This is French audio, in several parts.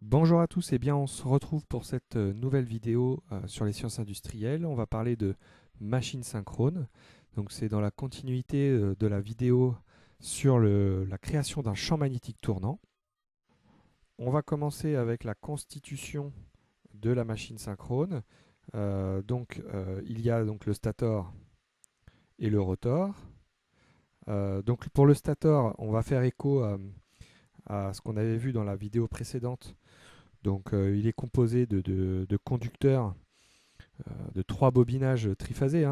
Bonjour à tous, et bien on se retrouve pour cette nouvelle vidéo sur les sciences industrielles. On va parler de machines synchrones. Donc c'est dans la continuité de la vidéo sur la création d'un champ magnétique tournant. On va commencer avec la constitution de la machine synchrone. Il y a donc le stator et le rotor. Donc pour le stator, on va faire écho à ce qu'on avait vu dans la vidéo précédente. Donc il est composé de conducteurs de trois bobinages triphasés,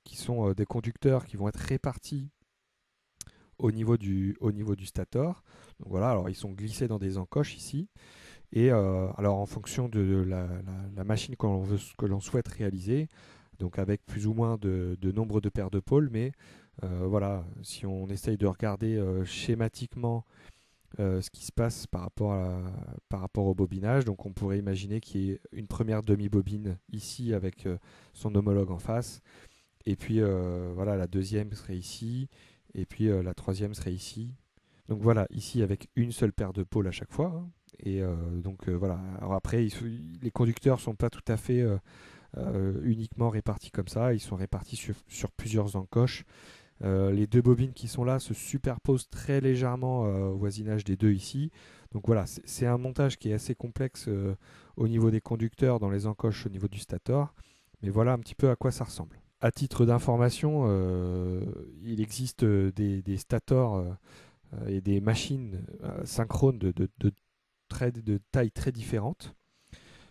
qui sont des conducteurs qui vont être répartis au niveau du stator. Donc voilà, alors ils sont glissés dans des encoches ici. Et alors en fonction de la machine que l'on souhaite réaliser, donc avec plus ou moins de nombre de paires de pôles, mais voilà, si on essaye de regarder schématiquement ce qui se passe par rapport au bobinage. Donc on pourrait imaginer qu'il y ait une première demi-bobine ici avec son homologue en face. Et puis voilà, la deuxième serait ici. Et puis la troisième serait ici. Donc voilà, ici avec une seule paire de pôles à chaque fois, hein. Et voilà. Alors après, les conducteurs ne sont pas tout à fait uniquement répartis comme ça. Ils sont répartis sur plusieurs encoches. Les deux bobines qui sont là se superposent très légèrement au voisinage des deux ici. Donc voilà, c'est un montage qui est assez complexe au niveau des conducteurs dans les encoches au niveau du stator. Mais voilà un petit peu à quoi ça ressemble. À titre d'information, il existe des stators et des machines synchrones de tailles très différentes.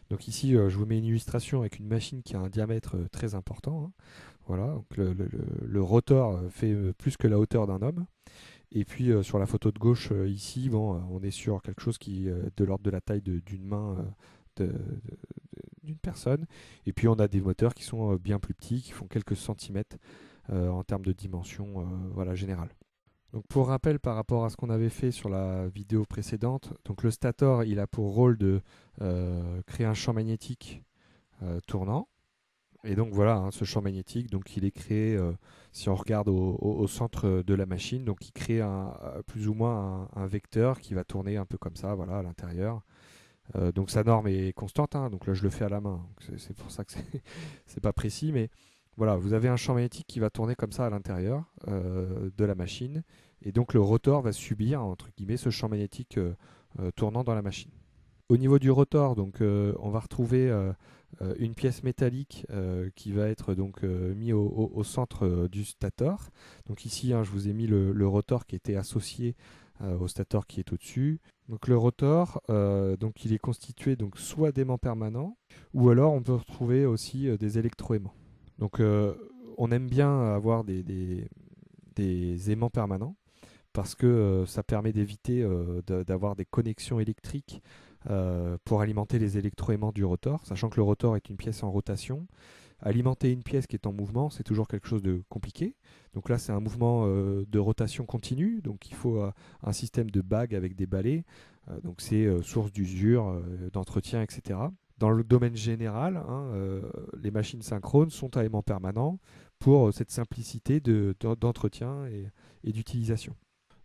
Donc ici, je vous mets une illustration avec une machine qui a un diamètre très important, hein. Voilà, donc le rotor fait plus que la hauteur d'un homme. Et puis sur la photo de gauche, ici, bon, on est sur quelque chose qui est de l'ordre de la taille d'une main d'une personne. Et puis on a des moteurs qui sont bien plus petits, qui font quelques centimètres en termes de dimension voilà, générale. Donc pour rappel par rapport à ce qu'on avait fait sur la vidéo précédente, donc le stator il a pour rôle de créer un champ magnétique tournant. Et donc voilà, hein, ce champ magnétique, donc il est créé, si on regarde au centre de la machine, donc il crée plus ou moins un vecteur qui va tourner un peu comme ça, voilà, à l'intérieur. Donc sa norme est constante, hein, donc là je le fais à la main, c'est pour ça que c'est pas précis, mais voilà, vous avez un champ magnétique qui va tourner comme ça à l'intérieur de la machine, et donc le rotor va subir, entre guillemets, ce champ magnétique tournant dans la machine. Au niveau du rotor, donc, on va retrouver une pièce métallique qui va être donc mis au centre du stator. Donc ici, hein, je vous ai mis le rotor qui était associé au stator qui est au-dessus. Donc le rotor, donc il est constitué donc soit d'aimants permanents, ou alors on peut retrouver aussi des électroaimants. Donc on aime bien avoir des aimants permanents parce que ça permet d'éviter d'avoir des connexions électriques pour alimenter les électroaimants du rotor, sachant que le rotor est une pièce en rotation. Alimenter une pièce qui est en mouvement, c'est toujours quelque chose de compliqué. Donc là, c'est un mouvement de rotation continue, donc il faut un système de bagues avec des balais. Donc c'est source d'usure, d'entretien, etc. Dans le domaine général, hein, les machines synchrones sont à aimant permanent pour cette simplicité d'entretien et d'utilisation.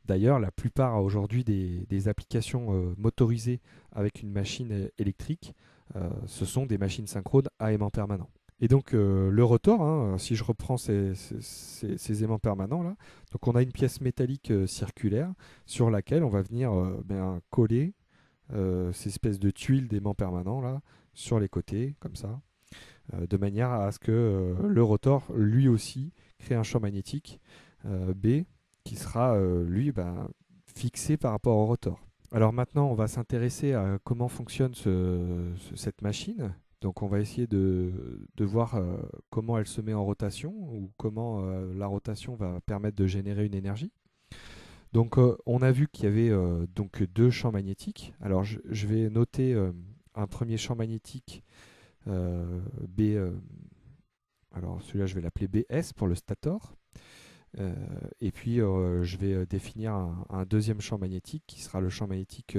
D'ailleurs, la plupart aujourd'hui des applications motorisées avec une machine électrique, ce sont des machines synchrones à aimant permanent. Et donc le rotor, hein, si je reprends ces aimants permanents là, donc on a une pièce métallique circulaire sur laquelle on va venir coller ces espèces de tuiles d'aimants permanents là sur les côtés, comme ça, de manière à ce que le rotor lui aussi crée un champ magnétique B qui sera lui fixé par rapport au rotor. Alors maintenant, on va s'intéresser à comment fonctionne cette machine. Donc on va essayer de voir comment elle se met en rotation ou comment la rotation va permettre de générer une énergie. Donc on a vu qu'il y avait donc deux champs magnétiques. Alors je vais noter un premier champ magnétique B. Alors celui-là je vais l'appeler BS pour le stator. Et puis je vais définir un deuxième champ magnétique qui sera le champ magnétique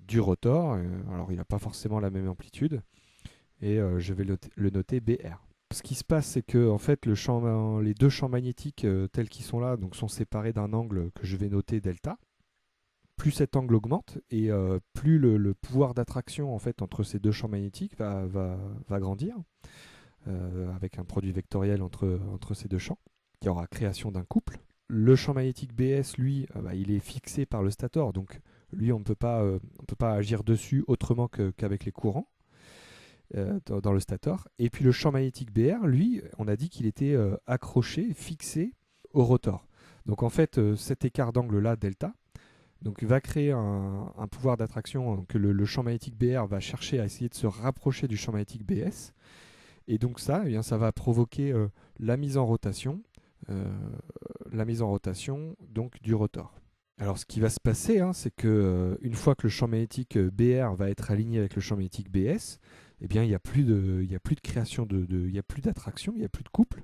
du rotor. Alors il n'a pas forcément la même amplitude et je vais le noter BR. Ce qui se passe, c'est que en fait, les deux champs magnétiques tels qu'ils sont là donc, sont séparés d'un angle que je vais noter delta. plus cet angle augmente et plus le pouvoir d'attraction en fait entre ces deux champs magnétiques va grandir avec un produit vectoriel entre ces deux champs qui aura création d'un couple. Le champ magnétique BS, lui, il est fixé par le stator, donc lui on ne peut pas agir dessus autrement qu'avec les courants dans le stator. Et puis le champ magnétique BR, lui, on a dit qu'il était accroché, fixé au rotor. Donc en fait, cet écart d'angle-là, delta, donc va créer un pouvoir d'attraction que le champ magnétique BR va chercher à essayer de se rapprocher du champ magnétique BS. Et donc ça, eh bien, ça va provoquer la mise en rotation, donc du rotor. Alors ce qui va se passer, c'est que une fois que le champ magnétique BR va être aligné avec le champ magnétique BS, eh bien il n'y a plus de création il n'y a plus d'attraction, il n'y a plus de couple.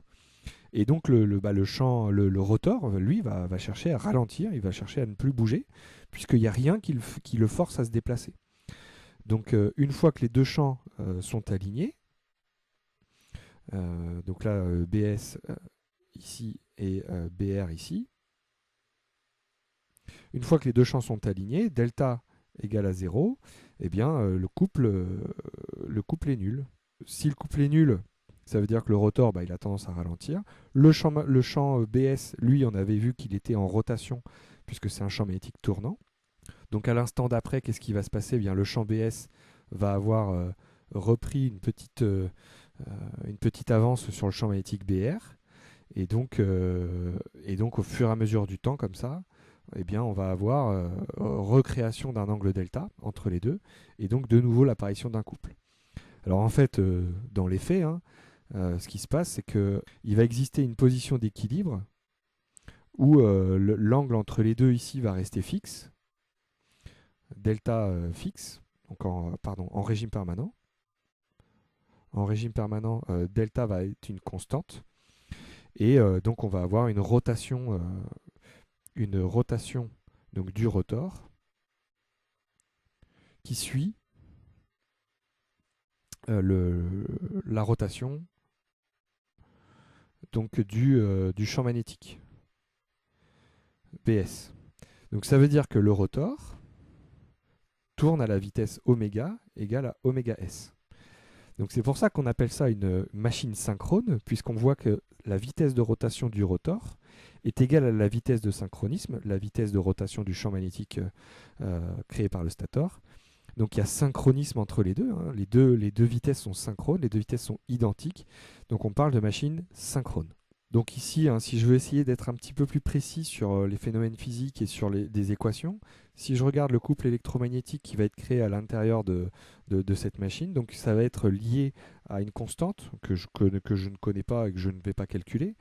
Et donc le rotor, lui, va chercher à ralentir, il va chercher à ne plus bouger, puisqu'il n'y a rien qui le force à se déplacer. Donc une fois que les deux champs sont alignés, donc là BS ici et BR ici, une fois que les deux champs sont alignés, delta égale à 0, eh bien le couple est nul. Si le couple est nul, ça veut dire que le rotor il a tendance à ralentir. Le champ BS, lui, on avait vu qu'il était en rotation, puisque c'est un champ magnétique tournant. Donc à l'instant d'après, qu'est-ce qui va se passer? Eh bien, le champ BS va avoir repris une petite avance sur le champ magnétique BR. Et donc au fur et à mesure du temps, comme ça, eh bien, on va avoir recréation d'un angle delta entre les deux, et donc de nouveau l'apparition d'un couple. Alors en fait, dans les faits, ce qui se passe, c'est qu'il va exister une position d'équilibre où l'angle entre les deux ici va rester fixe, delta fixe, donc en régime permanent. En régime permanent, delta va être une constante, et donc on va avoir une rotation donc, du rotor qui suit la rotation donc, du champ magnétique BS. Donc ça veut dire que le rotor tourne à la vitesse oméga égale à oméga S. Donc c'est pour ça qu'on appelle ça une machine synchrone, puisqu'on voit que la vitesse de rotation du rotor est égale à la vitesse de synchronisme, la vitesse de rotation du champ magnétique créé par le stator. Donc il y a synchronisme entre les deux, les deux vitesses sont synchrones, les deux vitesses sont identiques, donc on parle de machine synchrone. Donc ici, si je veux essayer d'être un petit peu plus précis sur les phénomènes physiques et sur des équations, si je regarde le couple électromagnétique qui va être créé à l'intérieur de cette machine, donc ça va être lié à une constante que je ne connais pas et que je ne vais pas calculer,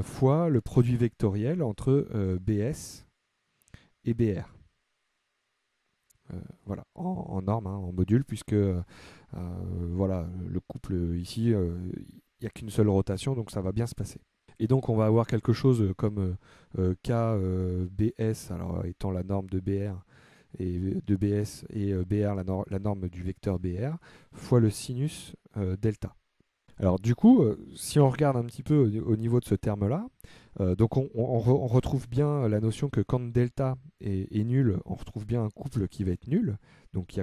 fois le produit vectoriel entre BS et BR. Voilà, en norme, en module, puisque voilà, le couple ici, il n'y a qu'une seule rotation, donc ça va bien se passer. Et donc on va avoir quelque chose comme KBS, alors étant la norme de BR et de BS, et BR la norme du vecteur BR, fois le sinus delta. Alors du coup, si on regarde un petit peu au niveau de ce terme-là, donc on retrouve bien la notion que quand delta est nul, on retrouve bien un couple qui va être nul, donc il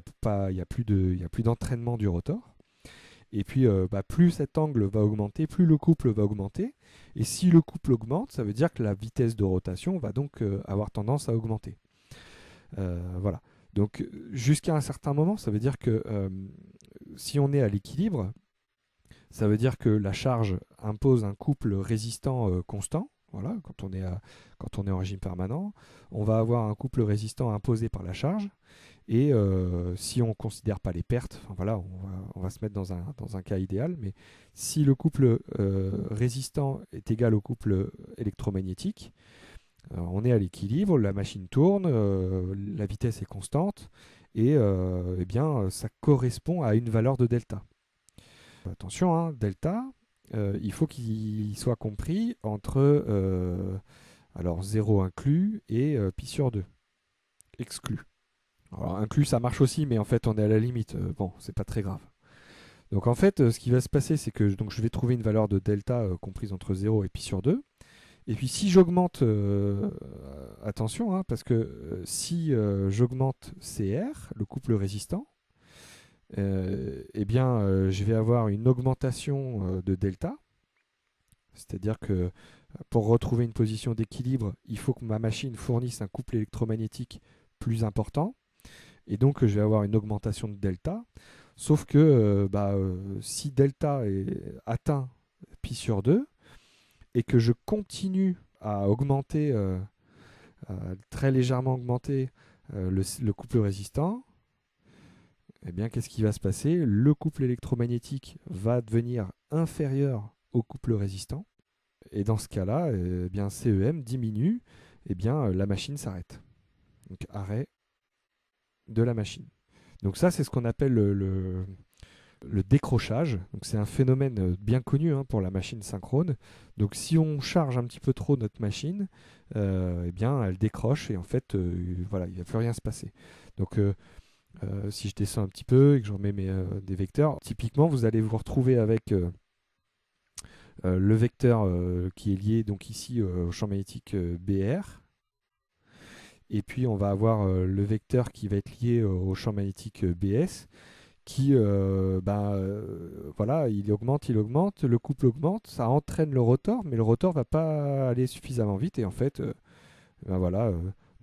n'y a plus d'entraînement du rotor. Et puis plus cet angle va augmenter, plus le couple va augmenter. Et si le couple augmente, ça veut dire que la vitesse de rotation va donc avoir tendance à augmenter. Voilà. Donc jusqu'à un certain moment, ça veut dire que si on est à l'équilibre, ça veut dire que la charge impose un couple résistant constant. Voilà, quand on est en régime permanent, on va avoir un couple résistant imposé par la charge. Et si on ne considère pas les pertes, voilà, on va se mettre dans un cas idéal, mais si le couple résistant est égal au couple électromagnétique, on est à l'équilibre, la machine tourne, la vitesse est constante, et eh bien, ça correspond à une valeur de delta. Attention, delta, il faut qu'il soit compris entre alors 0 inclus et pi sur 2 exclu. Alors, inclus, ça marche aussi, mais en fait, on est à la limite. Bon, c'est pas très grave. Donc, en fait, ce qui va se passer, c'est que donc, je vais trouver une valeur de delta comprise entre 0 et pi sur 2. Et puis si j'augmente, attention, hein, parce que si j'augmente CR, le couple résistant, eh bien je vais avoir une augmentation de delta. C'est-à-dire que pour retrouver une position d'équilibre, il faut que ma machine fournisse un couple électromagnétique plus important. Et donc, je vais avoir une augmentation de delta. Sauf que si delta est atteint pi sur 2 et que je continue à augmenter, à très légèrement augmenter le couple résistant, eh bien, qu'est-ce qui va se passer? Le couple électromagnétique va devenir inférieur au couple résistant. Et dans ce cas-là, eh bien, CEM diminue, eh bien, la machine s'arrête. Donc arrêt de la machine. Donc ça, c'est ce qu'on appelle le décrochage. Donc c'est un phénomène bien connu pour la machine synchrone. Donc si on charge un petit peu trop notre machine, eh bien, elle décroche et en fait, voilà, il ne va plus rien se passer. Donc si je descends un petit peu et que je remets des vecteurs, typiquement, vous allez vous retrouver avec le vecteur qui est lié donc ici au champ magnétique BR. Et puis on va avoir le vecteur qui va être lié au champ magnétique BS, qui, voilà, il augmente, le couple augmente, ça entraîne le rotor, mais le rotor va pas aller suffisamment vite, et en fait, voilà,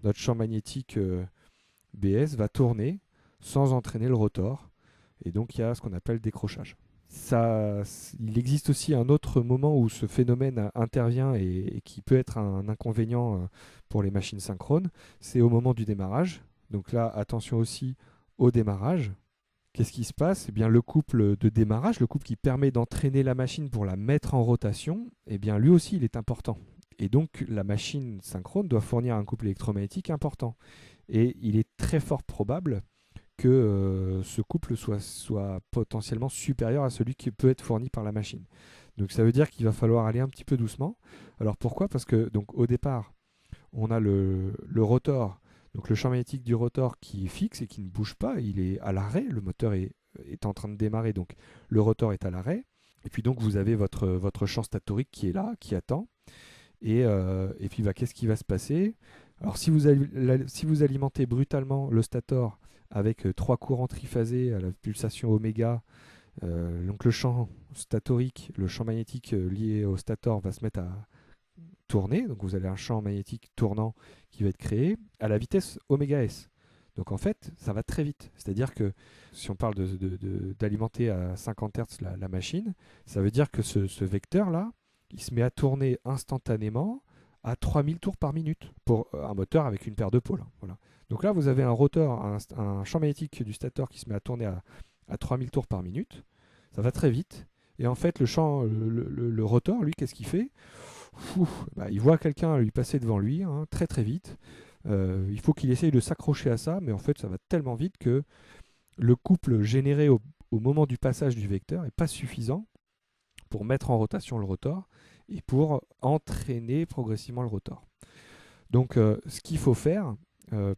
notre champ magnétique BS va tourner sans entraîner le rotor, et donc il y a ce qu'on appelle décrochage. Il existe aussi un autre moment où ce phénomène intervient et qui peut être un inconvénient pour les machines synchrones, c'est au moment du démarrage. Donc là, attention aussi au démarrage. Qu'est-ce qui se passe? Eh bien, le couple de démarrage, le couple qui permet d'entraîner la machine pour la mettre en rotation, eh bien, lui aussi, il est important. Et donc, la machine synchrone doit fournir un couple électromagnétique important. Et il est très fort probable que ce couple soit potentiellement supérieur à celui qui peut être fourni par la machine. Donc ça veut dire qu'il va falloir aller un petit peu doucement. Alors pourquoi? Parce que donc, au départ, on a le rotor, donc le champ magnétique du rotor qui est fixe et qui ne bouge pas, il est à l'arrêt, le moteur est en train de démarrer, donc le rotor est à l'arrêt. Et puis donc vous avez votre champ statorique qui est là, qui attend. Et puis qu'est-ce qui va se passer? Alors si vous alimentez brutalement le stator avec 3 courants triphasés à la pulsation oméga, donc le champ statorique, le champ magnétique lié au stator va se mettre à tourner, donc vous avez un champ magnétique tournant qui va être créé à la vitesse oméga s. Donc en fait, ça va très vite. C'est-à-dire que si on parle d'alimenter à 50 Hz la machine, ça veut dire que ce vecteur-là, il se met à tourner instantanément à 3000 tours par minute pour un moteur avec une paire de pôles. Voilà. Donc là, vous avez un rotor, un champ magnétique du stator qui se met à tourner à 3000 tours par minute. Ça va très vite. Et en fait, le rotor, lui, qu'est-ce qu'il fait? Il voit quelqu'un lui passer devant lui, très très vite. Il faut qu'il essaye de s'accrocher à ça, mais en fait, ça va tellement vite que le couple généré au moment du passage du vecteur n'est pas suffisant pour mettre en rotation le rotor et pour entraîner progressivement le rotor. Donc ce qu'il faut faire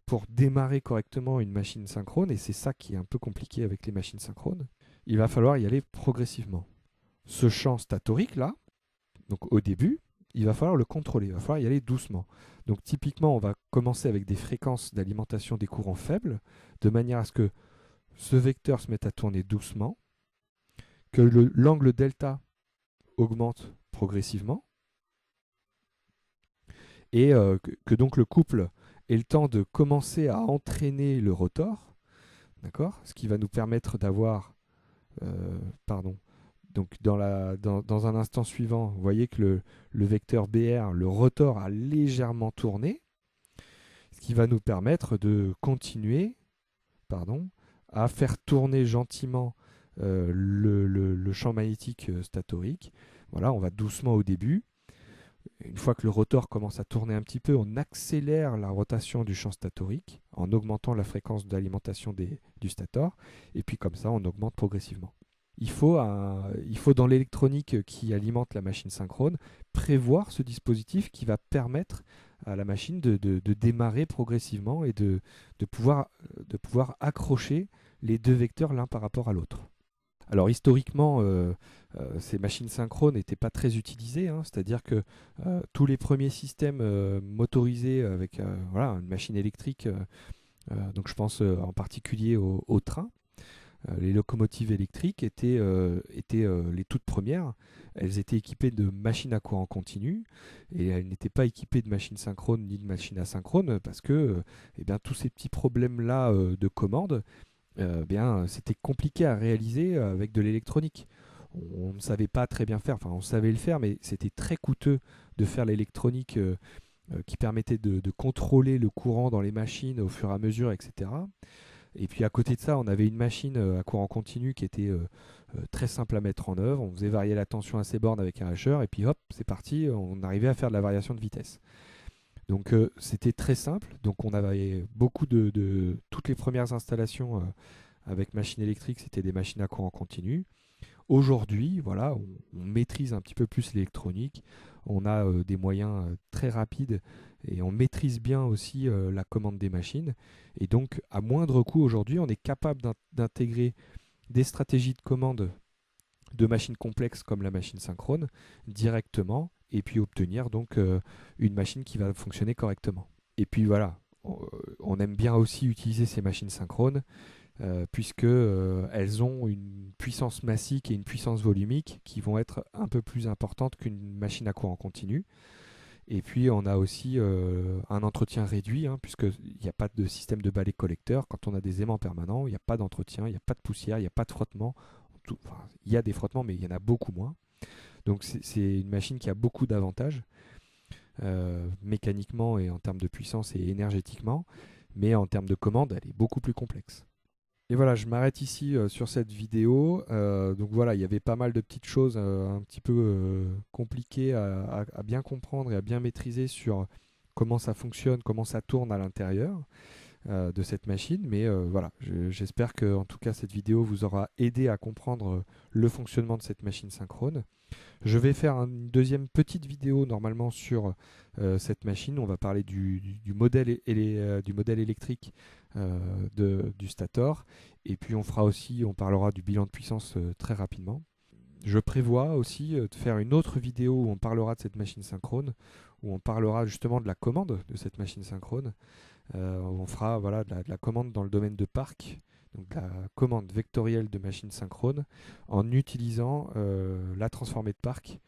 pour démarrer correctement une machine synchrone, et c'est ça qui est un peu compliqué avec les machines synchrones, il va falloir y aller progressivement. Ce champ statorique là, donc au début, il va falloir le contrôler, il va falloir y aller doucement. Donc typiquement, on va commencer avec des fréquences d'alimentation des courants faibles, de manière à ce que ce vecteur se mette à tourner doucement, que l'angle delta augmente progressivement, et que donc le couple ait le temps de commencer à entraîner le rotor, d'accord, ce qui va nous permettre d'avoir, donc dans un instant suivant, vous voyez que le vecteur BR, le rotor a légèrement tourné, ce qui va nous permettre de continuer à faire tourner gentiment le champ magnétique statorique. Voilà, on va doucement au début. Une fois que le rotor commence à tourner un petit peu, on accélère la rotation du champ statorique en augmentant la fréquence d'alimentation du stator. Et puis comme ça, on augmente progressivement. Il faut dans l'électronique qui alimente la machine synchrone prévoir ce dispositif qui va permettre à la machine de démarrer progressivement et de pouvoir accrocher les deux vecteurs l'un par rapport à l'autre. Alors historiquement, ces machines synchrones n'étaient pas très utilisées, hein, c'est-à-dire que tous les premiers systèmes motorisés avec voilà, une machine électrique, donc je pense en particulier au train, les locomotives électriques étaient les toutes premières. Elles étaient équipées de machines à courant continu et elles n'étaient pas équipées de machines synchrones ni de machines asynchrones parce que eh bien, tous ces petits problèmes-là de commande, bien, c'était compliqué à réaliser avec de l'électronique. On ne savait pas très bien faire, enfin on savait le faire, mais c'était très coûteux de faire l'électronique qui permettait de contrôler le courant dans les machines au fur et à mesure, etc. Et puis à côté de ça, on avait une machine à courant continu qui était très simple à mettre en œuvre. On faisait varier la tension à ses bornes avec un hacheur, et puis hop, c'est parti, on arrivait à faire de la variation de vitesse. Donc c'était très simple. Donc on avait beaucoup toutes les premières installations avec machine électrique, c'était des machines à courant continu. Aujourd'hui, voilà, on maîtrise un petit peu plus l'électronique, on a des moyens très rapides et on maîtrise bien aussi la commande des machines. Et donc, à moindre coût aujourd'hui, on est capable d'intégrer des stratégies de commande de machines complexes comme la machine synchrone directement et puis obtenir donc une machine qui va fonctionner correctement. Et puis voilà, on aime bien aussi utiliser ces machines synchrones puisque elles ont une puissance massique et une puissance volumique qui vont être un peu plus importantes qu'une machine à courant continu. Et puis on a aussi un entretien réduit, hein, puisqu'il n'y a pas de système de balai collecteur. Quand on a des aimants permanents, il n'y a pas d'entretien, il n'y a pas de poussière, il n'y a pas de frottement. Enfin, il y a des frottements, mais il y en a beaucoup moins. Donc c'est une machine qui a beaucoup d'avantages, mécaniquement et en termes de puissance et énergétiquement. Mais en termes de commande, elle est beaucoup plus complexe. Et voilà, je m'arrête ici sur cette vidéo. Donc voilà, il y avait pas mal de petites choses un petit peu compliquées à bien comprendre et à bien maîtriser sur comment ça fonctionne, comment ça tourne à l'intérieur de cette machine. Mais voilà, j'espère que en tout cas cette vidéo vous aura aidé à comprendre le fonctionnement de cette machine synchrone. Je vais faire une deuxième petite vidéo normalement sur cette machine. On va parler du modèle, du modèle électrique du Stator. Et puis on parlera du bilan de puissance très rapidement. Je prévois aussi de faire une autre vidéo où on parlera de cette machine synchrone, où on parlera justement de la commande de cette machine synchrone. On fera voilà, de la commande dans le domaine de parc, donc la commande vectorielle de machine synchrone, en utilisant la transformée de parc.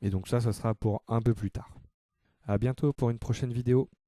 Et donc ça sera pour un peu plus tard. À bientôt pour une prochaine vidéo.